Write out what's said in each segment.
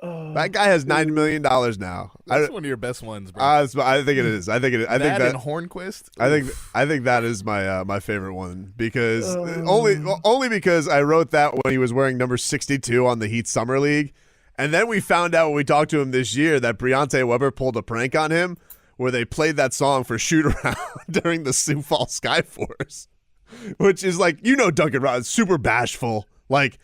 That guy has $90 million now. That's one of your best ones, bro. I think it is. I think that and Hornquist. I think that is my favorite one because only because I wrote that when he was wearing number 62 on the Heat Summer League, and then we found out when we talked to him this year that Briante Weber pulled a prank on him where they played that song for shoot around during the Sioux Falls Skyforce, which is like Duncan Robinson, super bashful, like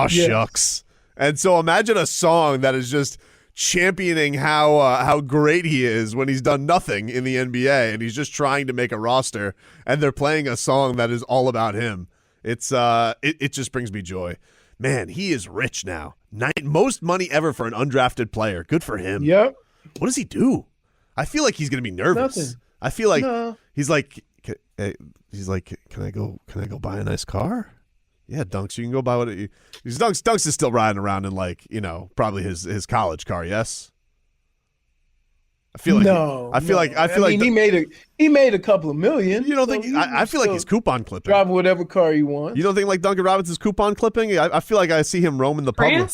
shucks. And so imagine a song that is just championing how great he is when he's done nothing in the NBA and he's just trying to make a roster, and they're playing a song that is all about him. It's it just brings me joy. Man, he is rich now. Most money ever for an undrafted player. Good for him. Yep. What does he do? I feel like he's gonna be nervous. Nothing. I feel like he's like, can I go buy a nice car? Yeah, Dunks, you can go buy what Dunks is still riding around in probably his college car, yes? I feel like he made a couple of million. You don't think I feel like he's coupon clipping. Drive whatever car he wants. You don't think like Duncan Robinson's coupon clipping? I feel like I see him roaming the public.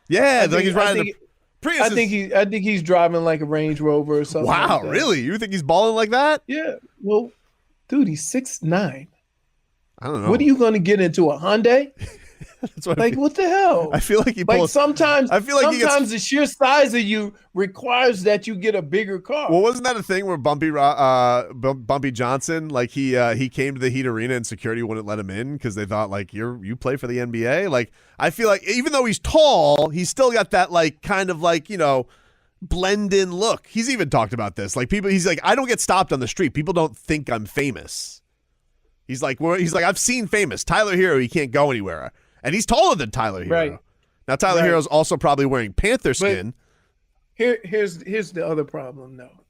Yeah, he's riding Prius. I think he's driving like a Range Rover or something. Wow, like that. Really? You think he's balling like that? Yeah. Well, dude, he's 6'9". I don't know. What are you going to get into, a Hyundai? That's what what the hell? I feel like sometimes the sheer size of you requires that you get a bigger car. Well, wasn't that a thing where Bumpy Johnson, like he came to the Heat Arena and security wouldn't let him in because they thought like you play for the NBA? Like I feel like even though he's tall, he's still got that like kind of like blend in look. He's even talked about this. Like he's like, I don't get stopped on the street. People don't think I'm famous. He's like I've seen famous Tyler Hero. He can't go anywhere, and he's taller than Tyler Hero. Right. Now Tyler Hero's also probably wearing Panther skin. Here's the other problem, though.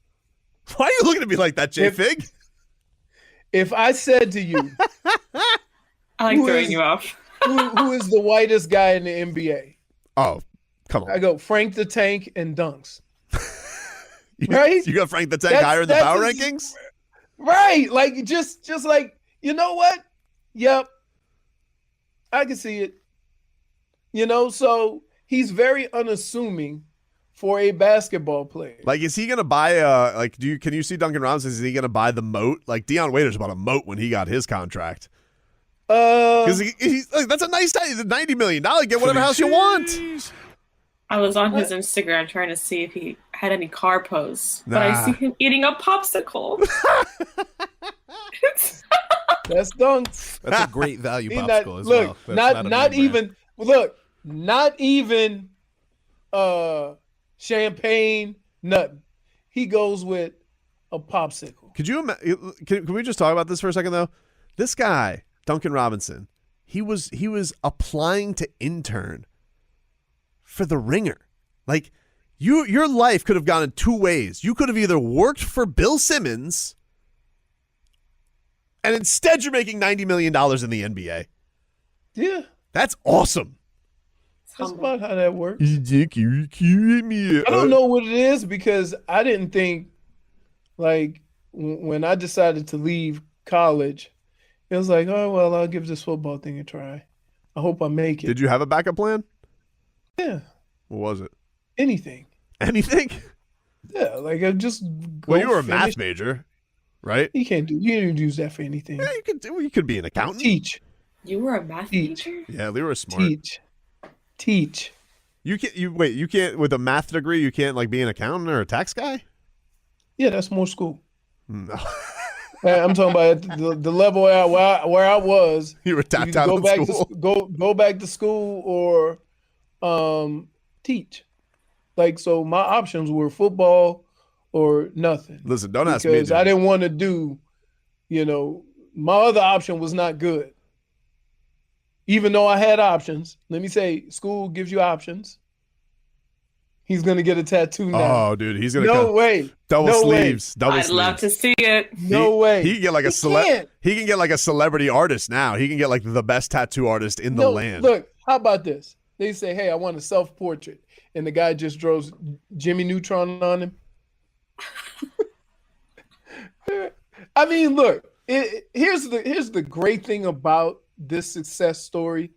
Why are you looking at me like that, J-Fig? If I said to you, I like throwing you off. who is the whitest guy in the NBA? Oh, come on! I go Frank the Tank and Dunks. Right? You got Frank the Tank higher in the power rankings? Right. Like just like, you know what? Yep. I can see it. So he's very unassuming for a basketball player. Like, is he gonna buy can you see Duncan Robinson? Is he gonna buy the moat? Like Deion Waiters bought a moat when he got his contract. Because he's like, that's a nice $90 million. Get whatever house you want. I was on his Instagram trying to see if he had any car posts, but I see him eating a popsicle. That's Dunks. That's a great value popsicle as well. Look, not even champagne, nothing. He goes with a popsicle. Could you can we just talk about this for a second though? This guy, Duncan Robinson, he was applying to intern for the Ringer. Like your life could have gone in two ways. You could have either worked for Bill Simmons, and instead you're making $90 million in the NBA. Yeah. That's awesome. That's about how that works. I don't know what it is because I didn't think, like, when I decided to leave college, it was like, oh, well, I'll give this football thing a try. I hope I make it. Did you have a backup plan? Yeah. What was it? Anything. Anything? Yeah, like I just go. Well, you were a math major, right? You didn't use that for anything. Yeah, you could be an accountant. Teach. You were a math major? Yeah, Leroy was smart. Teach. You can't with a math degree, you can't like be an accountant or a tax guy? Yeah, that's more school. No. I'm talking about the level where I was. You were tapped out of school. Go back to school or teach. Like, so my options were football or nothing. Listen, don't ask me. Because I didn't want to do, my other option was not good. Even though I had options. Let me say, school gives you options. He's going to get a tattoo now. Oh, dude, he's going to No way. Double sleeves. I'd love to see it. No way. He can get like he can get like a celebrity artist now. He can get like the best tattoo artist in the land. Look, how about this? They say, hey, I want a self-portrait. And the guy just draws Jimmy Neutron on him. I mean, look, here's the great thing about this success story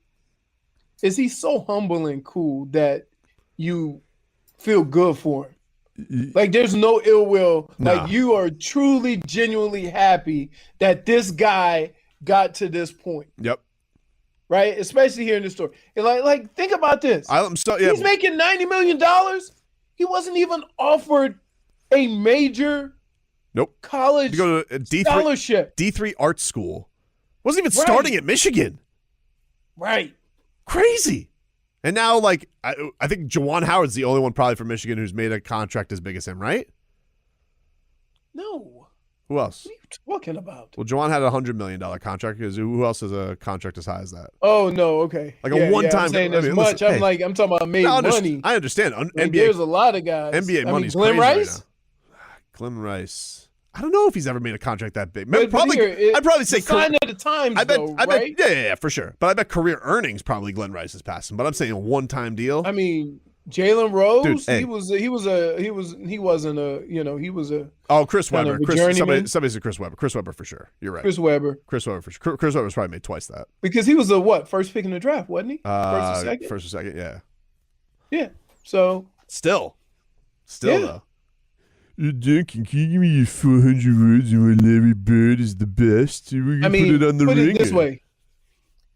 is he's so humble and cool that you feel good for him. Like there's no ill will. No. Like you are truly, genuinely happy that this guy got to this point. Yep. Right? Especially hearing the story. And like think about this. He's making $90 million. He wasn't even offered a major college to go to a D3, scholarship. D3 art school. Wasn't even starting at Michigan. Right. Crazy. And now, like, I think Juwan Howard's the only one probably from Michigan who's made a contract as big as him, right? No. Who else? What are you talking about? Well, Juwan had a $100 million contract. Because who else has a contract as high as that? Oh, no. Okay. Like a one-time. I'm saying as much. Listen, I'm talking about made money. I understand. Like, there's a lot of guys. NBA money's Glenn crazy Rice? right now. Glenn Rice. I don't know if he's ever made a contract that big. I'd probably say sign at the times. I bet, right? Yeah, for sure. But I bet career earnings probably Glenn Rice is passing. But I'm saying a one-time deal. I mean, Jalen Rose, dude, hey. he wasn't a. Oh, Chris Webber. Somebody said Chris Webber. Chris Webber for sure. You're right. Chris Webber for sure. Chris Webber's probably made twice that. Because he was a first pick in the draft, wasn't he? First or second, yeah. Yeah. So still though. Duncan, can you give me your 400 words on why Larry Bird is the best? We're gonna put it on the ringer. Put it this way.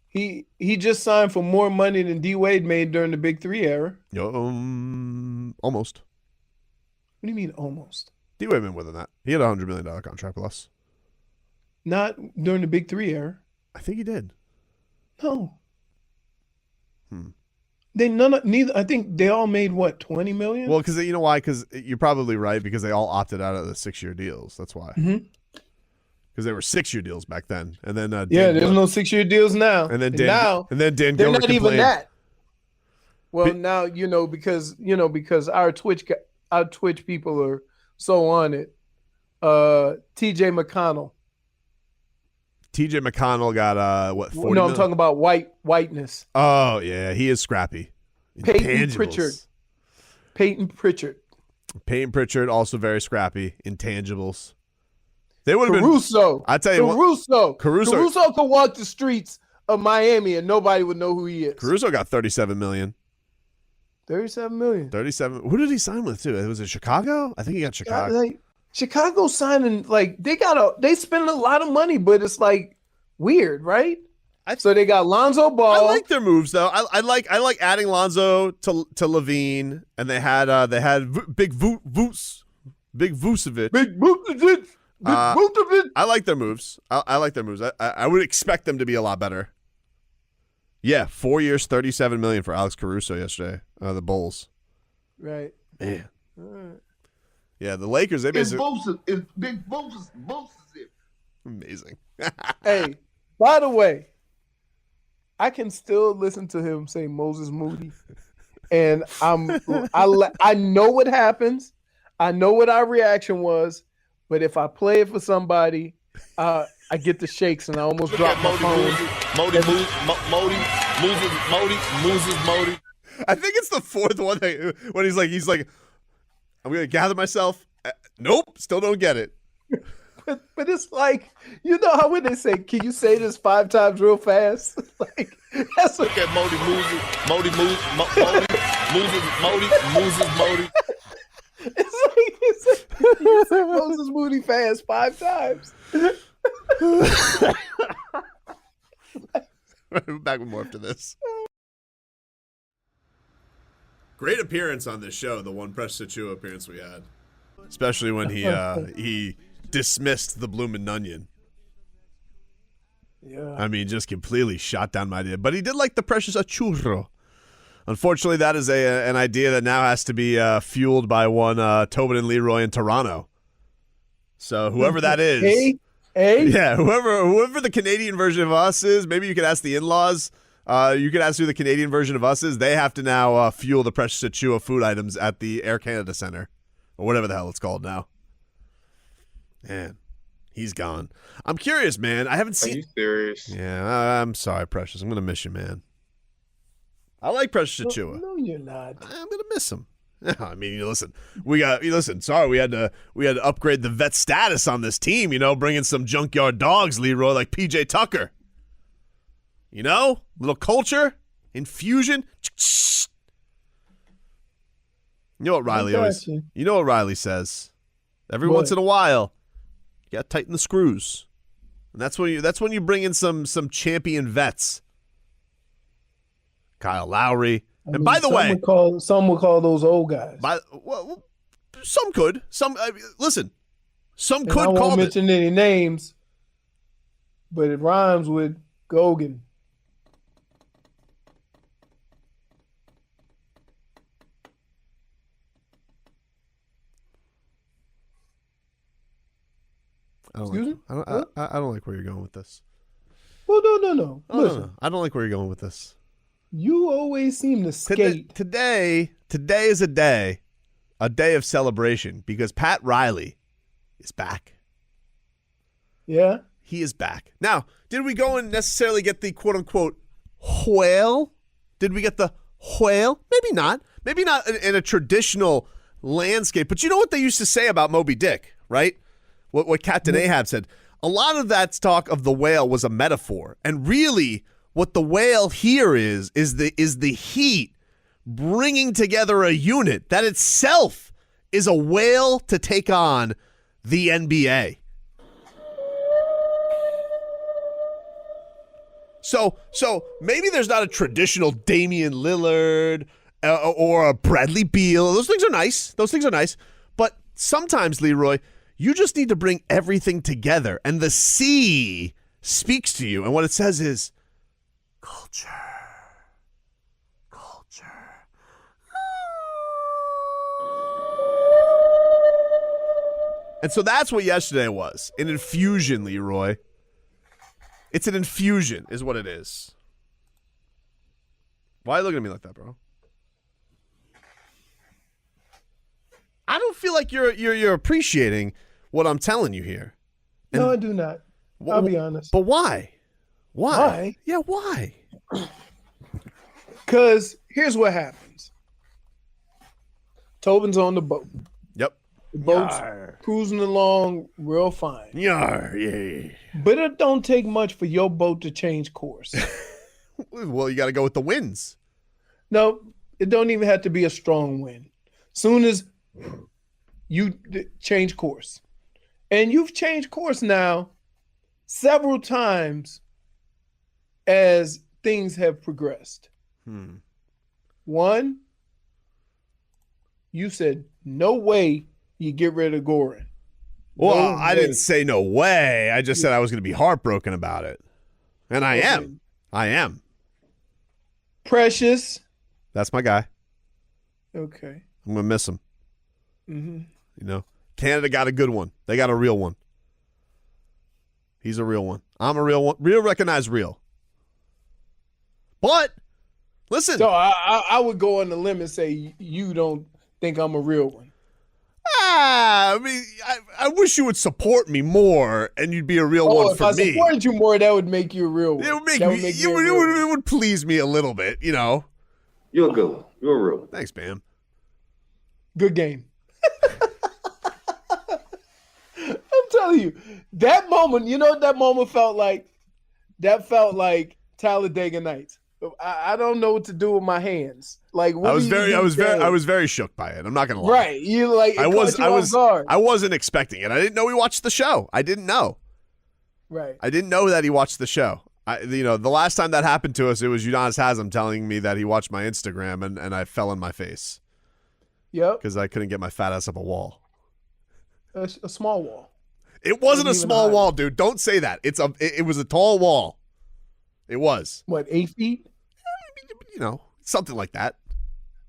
He just signed for more money than D Wade made during the Big Three era. Almost. What do you mean almost? D Wade made more than that. He had a $100 million contract plus. Not during the Big Three era. I think he did. No. Neither. I think they all made what, 20 million? Well, because you know why? Because you're probably right. Because they all opted out of the 6-year deals. That's why. Because they were 6-year deals back then, and then there's no 6-year deals now. And then Dan they're Gilbert not even that. Well, But, now because our Twitch people are so on it. T.J. McConnell. T.J. McConnell got what? 40 I'm talking about whiteness. Oh yeah, he is scrappy. Peyton Pritchard also very scrappy. Intangibles. They would have Caruso. been. I tell you what, Caruso could walk the streets of Miami and nobody would know who he is. Caruso got $37 million. 37 million. 37. Who did he sign with too? Was it Chicago? I think he got Chicago. Chicago signing, like they spend a lot of money, but it's like weird, right? So they got Lonzo Ball. I like their moves though. I like adding Lonzo to Levine, and they had Big Vucevic. Big Vucevic. I like their moves. I like their moves. I would expect them to be a lot better. Yeah, 4 years, $37 million for Alex Caruso yesterday. The Bulls. Right. Man. All right. Yeah, the Lakers, they basically... It's Big Moses. Amazing. Hey, by the way, I can still listen to him say Moses Moody. And I know what happens. I know what our reaction was. But if I play it for somebody, I get the shakes and I almost drop my phone. Moses. I think it's the fourth one when he's like, I'm going to gather myself. Nope, still don't get it. But it's like, you know how when they say, can you say this 5 times real fast? Like, that's Look at Moses. It's like you say Moses Moody fast 5 times. Back with more after this. Great appearance on this show, the one Precious Achiuwa appearance we had. Especially when he dismissed the Bloomin' Onion. Yeah. I mean, just completely shot down my idea. But he did like the Precious Achiuwa. Unfortunately, that is an idea that now has to be fueled by one Tobin and Leroy in Toronto. So whoever that is. Yeah, whoever the Canadian version of us is, maybe you could ask the in-laws. You could ask who the Canadian version of us is. They have to now fuel the Precious Achiuwa food items at the Air Canada Center. Or whatever the hell it's called now. Man, he's gone. I'm curious, man. I haven't seen... Are you serious? Yeah, I'm sorry, Precious. I'm going to miss you, man. I like Precious Achiuwa. No, you're not. I'm going to miss him. I mean, listen, sorry, we had to upgrade the vet status on this team, bring in some junkyard dogs, Leroy, like PJ Tucker. Little culture, infusion. You know what Riley always? You know what Riley says? Every once in a while, you got to tighten the screws, and that's when you bring in some champion vets. Kyle Lowry, and by the way, some would call those old guys. Well, some could. Listen, some could I call. I won't mention any names, but it rhymes with Gogan. I don't like where you're going with this. Well, no. Listen. No. I don't like where you're going with this. You always seem to skate. Today is a day of celebration because Pat Riley is back. Yeah? He is back. Now, did we go and necessarily get the quote-unquote whale? Did we get the whale? Maybe not. Maybe not in a traditional landscape. But you know what they used to say about Moby Dick, right? What Captain Ahab said. A lot of that talk of the whale was a metaphor. And really, what the whale here is the heat bringing together a unit that itself is a whale to take on the NBA. So maybe there's not a traditional Damian Lillard or a Bradley Beal. Those things are nice. But sometimes, Leroy, you just need to bring everything together. And the sea speaks to you. And what it says is culture. And so that's what yesterday was. An infusion, Leroy. It's an infusion, is what it is. Why are you looking at me like that, bro? I don't feel like you're appreciating what I'm telling you here. And no, I do not. I'll be honest. But why? Why? Yeah, why? Because here's what happens. Tobin's on the boat. Yep. The boat's cruising along real fine. Yar, yeah. But it don't take much for your boat to change course. Well, you got to go with the winds. No, it don't even have to be a strong wind. Soon as you change course. And you've changed course now several times as things have progressed. One, you said, no way you get rid of Goran. Well, I didn't say no way. I just said I was going to be heartbroken about it. And I am. I am. Precious. That's my guy. Okay. I'm going to miss him. Mm-hmm. You know, Canada got a good one. They got a real one. He's a real one. I'm a real one. Real recognized real. But, listen. So I would go on the limb and say you don't think I'm a real one. I mean, I wish you would support me more and you'd be a real one for me. If I supported you more, that would make you a real one. It would make me. It would please me a little bit, you know. You're a good one. You're a real one. Thanks, Bam. Good game. I'm telling you, that moment, you know what that moment felt like? That felt like Talladega Nights. I don't know what to do with my hands. Like I was very shook by it. I'm not gonna lie. Right. You like I wasn't expecting it. I didn't know he watched the show. I didn't know. Right. I didn't know that he watched the show. The last time that happened to us, it was Udonis Haslam telling me that he watched my Instagram and I fell on my face. Yep. Because I couldn't get my fat ass up a wall. A small wall. It wasn't a small wall, dude. Don't say that. It was a tall wall. It was. What, 8 feet? You know, something like that.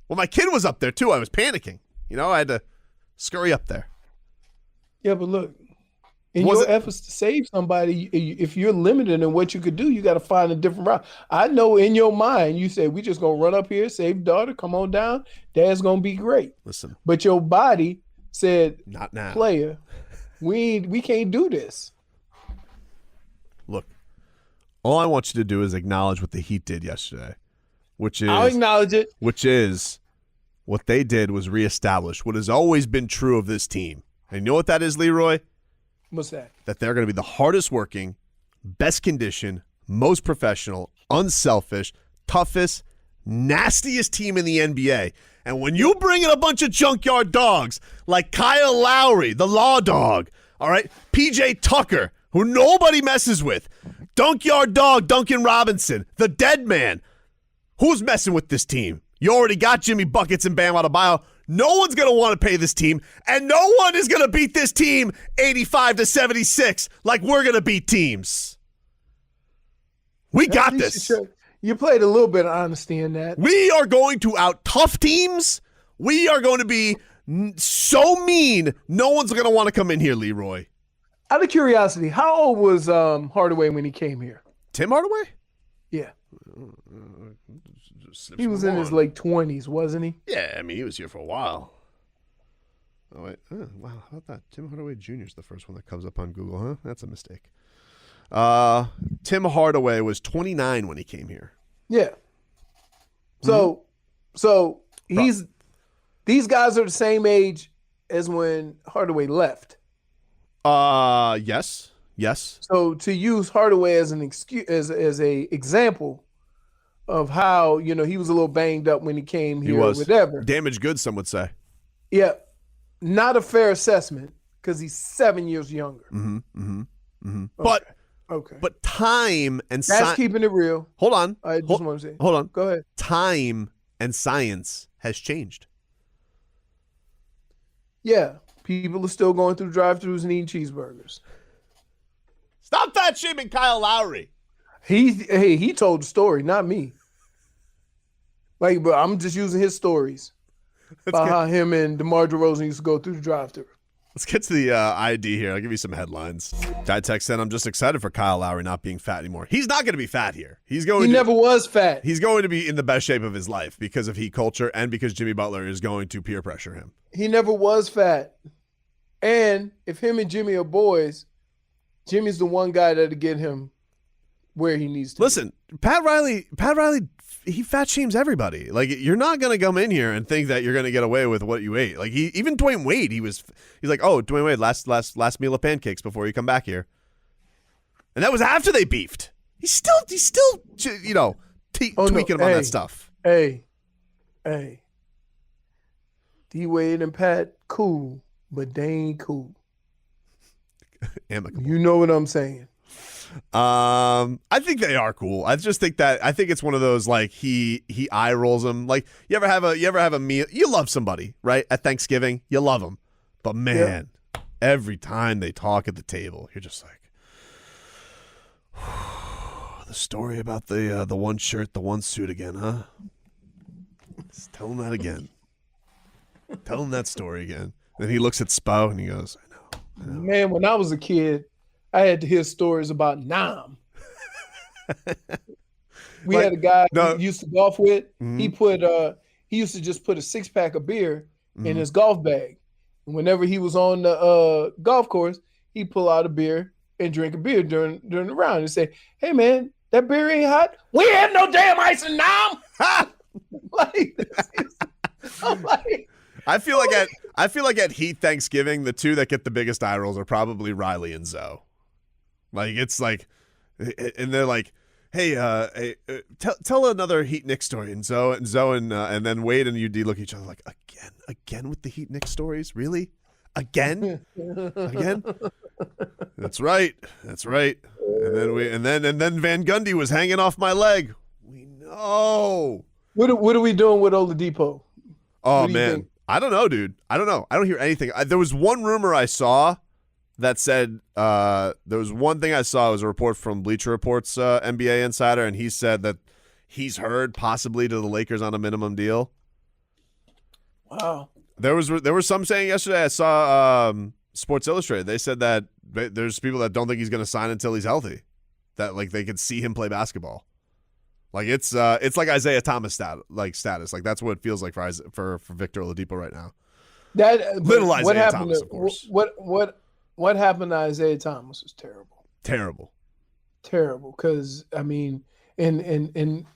Well, my kid was up there too. I was panicking. You know, I had to scurry up there. Yeah, but look, in your efforts to save somebody, if you're limited in what you could do, you got to find a different route. I know in your mind, you said, we just going to run up here, save daughter, come on down. Dad's going to be great. Listen. But your body said, not now. Player, we can't do this. Look, all I want you to do is acknowledge what the Heat did yesterday, I'll acknowledge it. Which is what they did was reestablish what has always been true of this team. And you know what that is, Leroy? What's that? That they're going to be the hardest working, best conditioned, most professional, unselfish, toughest, nastiest team in the NBA. And when you bring in a bunch of junkyard dogs like Kyle Lowry, the law dog, all right, PJ Tucker, who nobody messes with, Junkyard Dog Duncan Robinson, the dead man, who's messing with this team? You already got Jimmy Buckets and Bam Adebayo. No one's going to want to pay this team, and no one is going to beat this team 85-76 like we're going to beat teams. We got this. You played a little bit of honesty in that. We are going to out-tough teams. We are going to be so mean, no one's going to want to come in here, Leroy. Out of curiosity, how old was Hardaway when he came here? Tim Hardaway? Yeah. He was in his late 20s, wasn't he? Yeah, I mean, he was here for a while. Oh, wait. Oh, wow, how about that? Tim Hardaway Jr. is the first one that comes up on Google, huh? That's a mistake. Tim Hardaway was 29 when he came here. Yeah. So these guys are the same age as when Hardaway left. Yes. So to use Hardaway as an excuse, as a example of how, he was a little banged up when he came here, or whatever. Damaged goods, some would say. Yeah. Not a fair assessment because he's 7 years younger. Okay. Okay. But time and that's keeping it real. Hold on. I just want to say. Hold on. Go ahead. Time and science has changed. Yeah. People are still going through drive-thrus and eating cheeseburgers. Stop fat shaming Kyle Lowry. He told the story, not me. But I'm just using his stories about how him and DeMar DeRozan used to go through the drive-thru. Let's get to the ID here. I'll give you some headlines. Guy text said, I'm just excited for Kyle Lowry not being fat anymore. He's not going to be fat here. He never was fat. He's going to be in the best shape of his life because of Heat culture and because Jimmy Butler is going to peer pressure him. He never was fat. And if him and Jimmy are boys, Jimmy's the one guy that'll get him where he needs to. Listen, Pat Riley, he fat shames everybody. Like, you're not going to come in here and think that you're going to get away with what you ate. Like, even Dwayne Wade, he's like, oh, Dwayne Wade, last meal of pancakes before you come back here. And that was after they beefed. He's still tweaking him on that stuff. Hey. D-Wade and Pat, cool, but they ain't cool. Amicable. You know what I'm saying. I think they are cool. I think it's one of those, like, he eye rolls them. Like, you ever have a meal, you love somebody, right? At Thanksgiving, you love them. But man, every time they talk at the table, you're just like, the story about the one shirt, the one suit again, huh? Just tell him that again. Tell him that story again. Then he looks at Spo and he goes, I know. Man, when I was a kid, I had to hear stories about Nam. We had a guy we used to golf with. Mm-hmm. He used to just put a 6-pack of beer in his golf bag. And whenever he was on the golf course, he'd pull out a beer and drink a beer during the round and say, "Hey man, that beer ain't hot. We had no damn ice in Nam." I feel like at Heat Thanksgiving, the two that get the biggest eye rolls are probably Riley and Zoe. Like, it's like, and they're like, hey, tell another Heat Knicks story. And Zoe and then Wade and UD look at each other like, again with the Heat Knicks stories? Really? Again? That's right. And then Van Gundy was hanging off my leg. We know. What are we doing with Oladipo? Oh man, I don't know, dude. I don't know. I don't hear anything. There was one rumor I saw that said there was one thing I saw. It was a report from Bleacher Report's NBA insider, and he said that he's heard possibly to the Lakers on a minimum deal. Wow. There was some saying yesterday. I saw Sports Illustrated. They said that there's people that don't think he's going to sign until he's healthy. That like they could see him play basketball. Like it's like Isaiah Thomas status. Like that's what it feels like for Victor Oladipo right now. That little Isaiah Thomas, of course. What happened to Isaiah Thomas was terrible. Terrible. Because I mean, and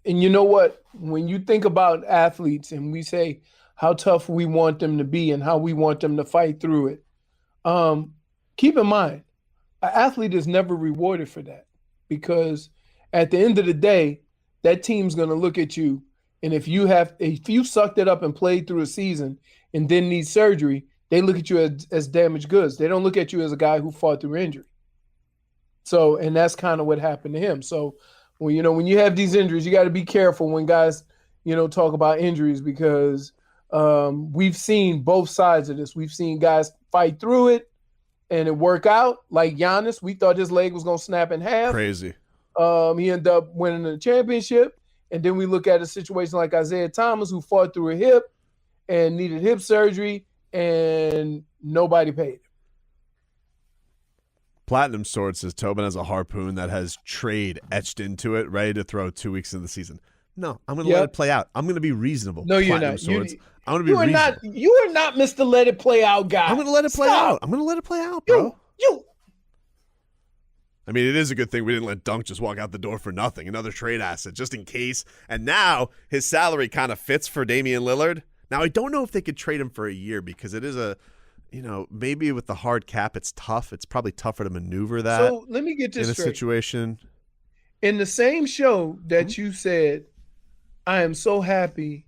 you know what? When you think about athletes and we say how tough we want them to be and how we want them to fight through it, keep in mind, an athlete is never rewarded for that, because at the end of the day, that team's going to look at you And if you sucked it up and played through a season and then need surgery, they look at you as damaged goods. They don't look at you as a guy who fought through injury. So, and that's kind of what happened to him. So, when you have these injuries, you got to be careful when guys, talk about injuries, because we've seen both sides of this. We've seen guys fight through it and it work out. Like Giannis, we thought his leg was going to snap in half. Crazy. He ended up winning the championship. And then we look at a situation like Isaiah Thomas, who fought through a hip and needed hip surgery, and nobody paid him. Platinum Sword says Tobin has a harpoon that has trade etched into it, ready to throw 2 weeks in the season. No, I'm going to let it play out. I'm going to be reasonable. No, you're Platinum not. Swords. I'm going to be reasonable. You are not Mr. Let It Play Out guy. I'm going to let it play out. I'm going to let it play out, bro. I mean, it is a good thing we didn't let Dunk just walk out the door for nothing. Another trade asset, just in case. And now his salary kind of fits for Damian Lillard. Now, I don't know if they could trade him for a year, because it is maybe with the hard cap, it's tough. It's probably tougher to maneuver that. So let me get this in a straight. Situation. In the same show that you said, I am so happy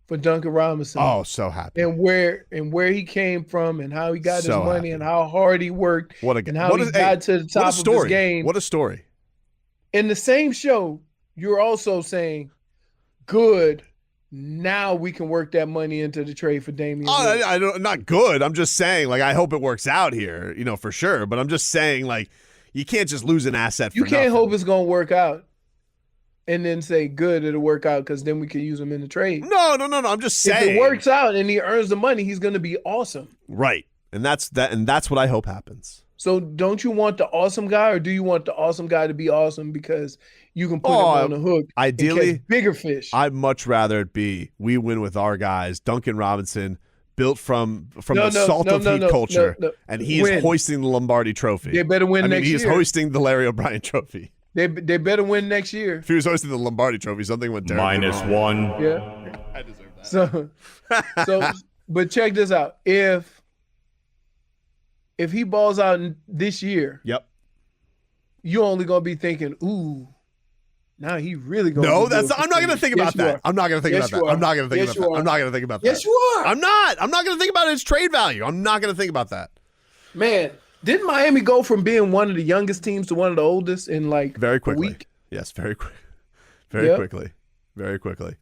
for Duncan Robinson. Oh, so happy. And where he came from and how he got his money and how hard he worked and how he got to the top of his game. What a story. In the same show, you're also saying, good, now we can work that money into the trade for Damian. I don't, not good. I'm just saying, I hope it works out here, for sure. But I'm just saying, you can't just lose an asset for You can't nothing. hope it's going to work out and then say, good, it'll work out, because then we can use him in the trade. No. I'm just saying. If it works out and he earns the money, he's going to be awesome. Right. And that's what I hope happens. So don't you want the awesome guy, or do you want the awesome guy to be awesome because you can put him on the hook? Ideally, and catch bigger fish. I'd much rather it be we win with our guys. Duncan Robinson, built from the salt of heat culture, and he is hoisting the Lombardi Trophy. They better win next year. He is hoisting the Larry O'Brien Trophy. They better win next year. If he was hosting the Lombardi Trophy, something went terribly wrong. -1. Yeah, I deserve that. So, but check this out. If he balls out this year, yep, you're only gonna be thinking, ooh, now he really gonna. No, I'm not gonna think about that. I'm not gonna think about that. I'm not gonna think about that. I'm not gonna think about that. Yes, you are. I'm not gonna think about his trade value. I'm not gonna think about that. Man, didn't Miami go from being one of the youngest teams to one of the oldest in very quickly? a week? Yes, very quick, very quickly.